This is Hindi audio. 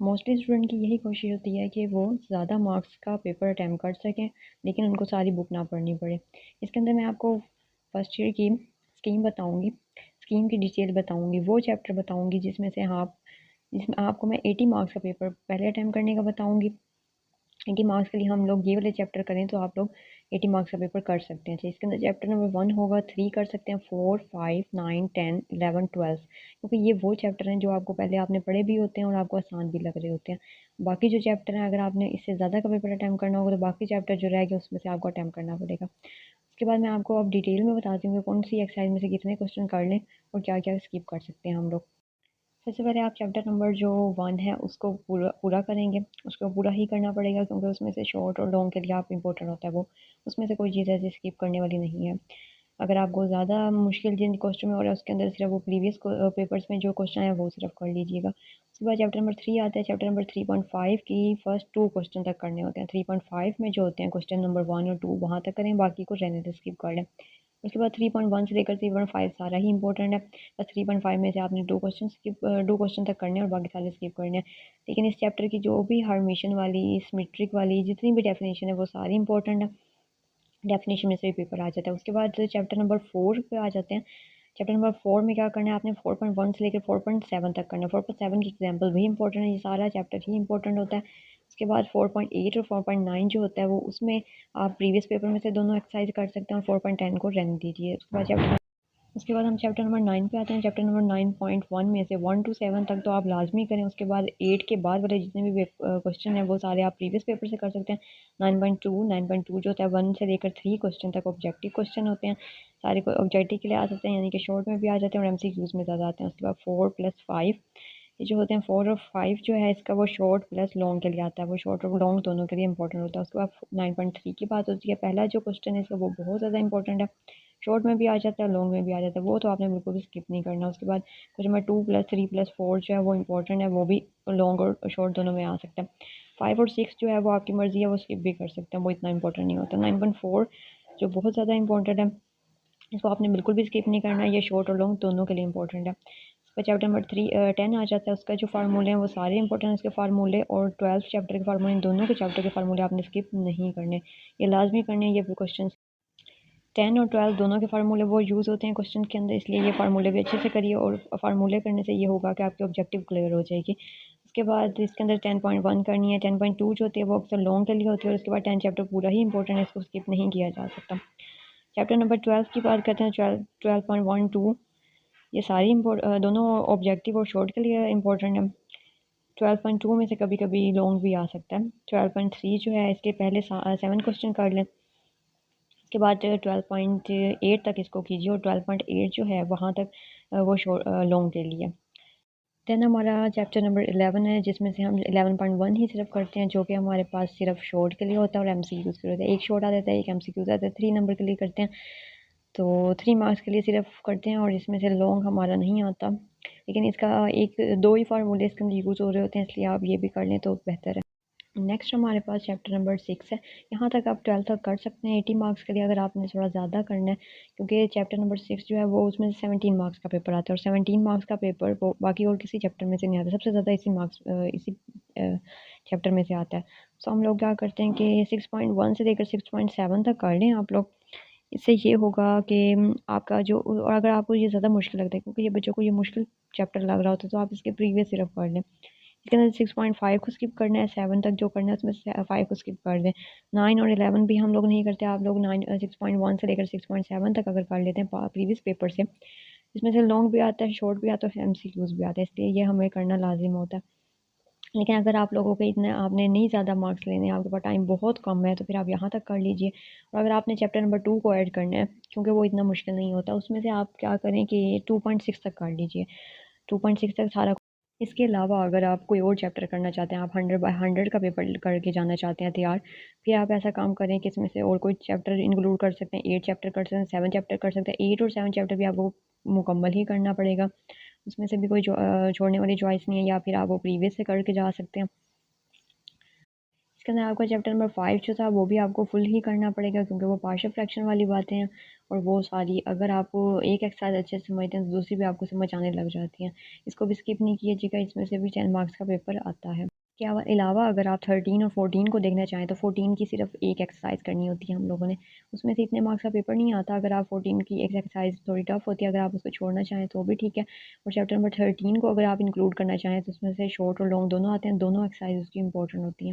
मोस्टली स्टूडेंट की यही कोशिश होती है कि वो ज़्यादा मार्क्स का पेपर अटैम्प्ट कर सकें, लेकिन उनको सारी बुक ना पढ़नी पड़े। इसके अंदर मैं आपको फर्स्ट ईयर की स्कीम बताऊंगी, स्कीम की डिटेल बताऊंगी, वो चैप्टर बताऊंगी जिसमें आपको मैं 80 मार्क्स का पेपर पहले अटैम्प्ट करने का बताऊंगी। 80 मार्क्स के लिए हम लोग ये वाले चैप्टर करें तो आप लोग 80 मार्क्स का पेपर कर सकते हैं। इसके अंदर चैप्टर नंबर 1 होगा, 3 कर सकते हैं, 4, 5, 9, 10, 11, 12, क्योंकि ये वो चैप्टर हैं जो आपको पहले आपने पढ़े भी होते हैं और आपको आसान भी लग रहे होते हैं। बाकी जो चैप्टर हैं, अगर आपने इससे ज़्यादा का पेपर अटैम्प्ट करना होगा तो बाकी चैप्टर जो रह गए उसमें से आपको अटैम्प्ट करना पड़ेगा। उसके बाद मैं आपको अब डिटेल में बताती हूँ कि कौन सी एक्सरसाइज में से कितने क्वेश्चन कर लें और क्या क्या स्किप कर सकते हैं हम लोग। सबसे पहले आप चैप्टर नंबर जो 1 है उसको पूरा पूरा करेंगे। उसको पूरा ही करना पड़ेगा क्योंकि उसमें से शॉर्ट और लॉन्ग के लिए आप इंपॉर्टेंट होता है वो, उसमें से कोई चीज़ ऐसी स्किप करने वाली नहीं है। अगर आपको ज़्यादा मुश्किल जिन क्वेश्चन में हो रहा है उसके अंदर सिर्फ वो प्रीवियस पेपर्स में जो क्वेश्चन है वो सिर्फ कर लीजिएगा। उसके बाद चैप्टर नंबर 3 आता है। चैप्टर नंबर 3.5 की फर्स्ट 2 क्वेश्चन तक करने होते हैं। 3.5 में जो होते हैं क्वेश्चन नंबर 1 और 2 वहाँ तक करें, बाकी को रहने दें, स्किप कर लें। उसके बाद 3.1 से लेकर 3.5 सारा ही इंपॉर्टेंट है। बस 3.5 में से आपने 2 क्वेश्चन तक करने हैं और बाकी सारे स्किप करने हैं। लेकिन इस चैप्टर की जो भी हर्मेशन वाली, सिमेट्रिक वाली जितनी भी डेफिनेशन है वो सारी इंपॉर्टेंट है। डेफिनेशन में से भी पेपर आ जाता है। उसके बाद चैप्टर नंबर 4 पे आ जाते हैं। चैप्टर नंबर 4 में क्या करना है आपने, 4.1 से लेकर 4.7 तक करना है। 4.7 की एग्जाम्पल भी इंपॉर्टेंट है, ये सारा चैप्टर ही इंपॉर्टेंट होता है। उसके बाद 4.8 और 4.9 जो होता है वो उसमें आप प्रीवियस पेपर में से दोनों एक्सरसाइज कर सकते हैं और 4.10 को रहने दीजिए। उसके बाद हम चैप्टर नंबर 9 पे आते हैं। चैप्टर नंबर 9.1 में से 1 to 7 तक तो आप लाजमी करें। उसके बाद 8 के बाद वाले जितने भी क्वेश्चन हैं वो सारे आप प्रीवियस पेपर से कर सकते हैं। 9.2 जो होता है 1 से लेकर 3 क्वेश्चन तक ऑब्जेक्टिव क्वेश्चन होते हैं, सारे ऑब्जेक्टिव के लिए आ सकते हैं, यानी कि शॉर्ट में भी आ जाते हैं और MCQs में ज़्यादा आते हैं। उसके बाद 4+5 ये जो होते हैं 4 और 5 जो है इसका वो शॉर्ट प्लस लॉन्ग के लिए आता है, वो शॉर्ट और लॉन्ग दोनों के लिए इंपॉर्टेंट होता है। उसके बाद 9.3 की बात होती है। पहला जो क्वेश्चन है इसका वो बहुत ज़्यादा इंपॉर्टेंट है, शॉर्ट में भी आ जाता है, लॉन्ग में भी आ जाता है, वो तो आपने बिल्कुल भी स्किप नहीं करना। उसके बाद क्वेश्चन नंबर 2+3+4 जो है वो इंपॉर्टेंट है, वो भी लॉन्ग और शॉर्ट दोनों में आ सकता है। 5 और 6 जो है वो आपकी मर्जी है, वो स्किप भी कर सकते हैं, वो इतना इंपॉर्टेंट नहीं होता। 9.4 जो बहुत ज़्यादा इंपॉर्टेंट है, इसको आपने बिल्कुल भी स्किप नहीं करना है, ये शॉर्ट और लॉन्ग दोनों के लिए इंपॉर्टेंट है। उसका चैप्टर नंबर 10 आ जाता है। उसका जो फार्मूले हैं वो सारे इंपॉर्टेंट हैं, उसके फार्मूले और 12 चैप्टर के फार्मूले, इन दोनों के चैप्टर के फार्मूले आपने स्किप नहीं करने, ये लाजमी करने हैं। ये क्वेश्चन 10 और 12 दोनों के फार्मूले वो यूज़ होते हैं क्वेश्चन के अंदर, इसलिए ये फार्मूले भी अच्छे से करिए और फार्मूले करने से ये होगा कि आपकी ऑब्जेक्टिव क्लियर हो जाएगी। उसके बाद इसके अंदर 10.1 करनी है। 10.2 जो होती है वो अक्सर लॉन्ग के लिए होती है और उसके बाद 10 चैप्टर पूरा ही इंपॉर्टेंट है, इसको स्किप नहीं किया जा सकता। चैप्टर नंबर 12 की बात करते हैं। 12.12 ये सारी दोनों ऑब्जेक्टिव और शॉर्ट के लिए इंपॉर्टेंट है। 12.2 में से कभी कभी लॉन्ग भी आ सकता है। 12.3 जो है इसके पहले 7 क्वेश्चन कर लें, उसके बाद 12.8 तक इसको कीजिए और 12.8 जो है वहाँ तक वो लॉन्ग के लिए। देन हमारा चैप्टर नंबर 11 है, जिसमें से हम 11.1 ही सिर्फ करते हैं, जो कि हमारे पास सिर्फ शॉर्ट के लिए होता है और MCQs के लिए होता है। एक शॉर्ट आ जाता है, एक MCQs आता है, 3 नंबर के लिए करते हैं, तो 3 मार्क्स के लिए सिर्फ करते हैं और इसमें से लॉन्ग हमारा नहीं आता। लेकिन इसका एक दो ही फार्मूले इसके अंदर यूज़ हो रहे होते हैं, इसलिए आप ये भी कर लें तो बेहतर है। नेक्स्ट हमारे पास चैप्टर नंबर 6 है। यहाँ तक आप 12 तक कर सकते हैं 80 मार्क्स के लिए, अगर आपने थोड़ा ज़्यादा करना है, क्योंकि चैप्टर नंबर 6 जो है वो उसमें 17 मार्क्स का पेपर आता है और 17 मार्क्स का पेपर वो बाकी और किसी चैप्टर में से नहीं आता, सबसे ज़्यादा इसी चैप्टर में से आता है। सो हम लोग क्या करते हैं कि 6.1 से लेकर 6.7 तक कर लें आप लोग। इससे ये होगा कि आपका जो, और अगर आपको ये ज़्यादा मुश्किल लगता है, क्योंकि ये बच्चों को ये मुश्किल चैप्टर लग रहा होता है, तो आप इसके प्रीवियस सिर्फ कर लें। इसके अंदर 6.5 को स्किप करना है, 7 तक जो करना है उसमें से 5 को स्किप कर दें। 9 और 11 भी हम लोग नहीं करते, आप लोग 6.1 से लेकर 6.7 तक अगर कर लेते हैं प्रीवियस पेपर से, इसमें से लॉन्ग भी आता है, शॉर्ट भी आता है, MCQs भी आता है, इसलिए ये हमें करना लाजिम होता है। लेकिन अगर आप लोगों के इतने आपने नहीं ज़्यादा मार्क्स लेने हैं, आपके पास टाइम बहुत कम है, तो फिर आप यहाँ तक कर लीजिए। और अगर आपने चैप्टर नंबर 2 को ऐड करना है, क्योंकि वो इतना मुश्किल नहीं होता, उसमें से आप क्या करें कि 2.6 तक कर लीजिए। 2.6 तक सारा। इसके अलावा अगर आप कोई और चैप्टर करना चाहते हैं, आप 100/100 का पेपर करके जाना चाहते हैं तैयार, फिर आप ऐसा काम करें कि इसमें से और कोई चैप्टर इंक्लूड कर सकते हैं। 8 चैप्टर कर सकते हैं, 7 चैप्टर कर सकते हैं। 8 और 7 चैप्टर भी आपको मुकम्मल ही करना पड़ेगा, उसमें से भी कोई छोड़ने वाली चॉइस नहीं है, या फिर आप वो प्रीवियस से करके जा सकते हैं। इसके अंदर आपका चैप्टर नंबर 5 जो था वो भी आपको फुल ही करना पड़ेगा, क्योंकि वो पार्शियल फ्रैक्शन वाली बातें हैं और वो सारी अगर आप एक एक्सरसाइज अच्छे से समझते हैं तो दूसरी भी आपको समझ आने लग जाती हैं। इसको भी स्किप नहीं कीजिएगा, इसमें से भी 10 मार्क्स का पेपर आता है। के अलावा अगर आप 13 और 14 को देखना चाहें तो 14 की सिर्फ एक एक्सरसाइज करनी होती है हम लोगों ने, उसमें से इतने मार्क्स का पेपर नहीं आता। अगर आप 14 की एक एक्सरसाइज थोड़ी टफ होती है, अगर आप उसको छोड़ना चाहें तो भी ठीक है। और चैप्टर नंबर 13 को अगर आप इंक्लूड करना चाहें तो उसमें से शॉर्ट और लॉन्ग दोनों आते हैं, दोनों एक्सरसाइज उसकी इंपॉर्टेंट होती हैं।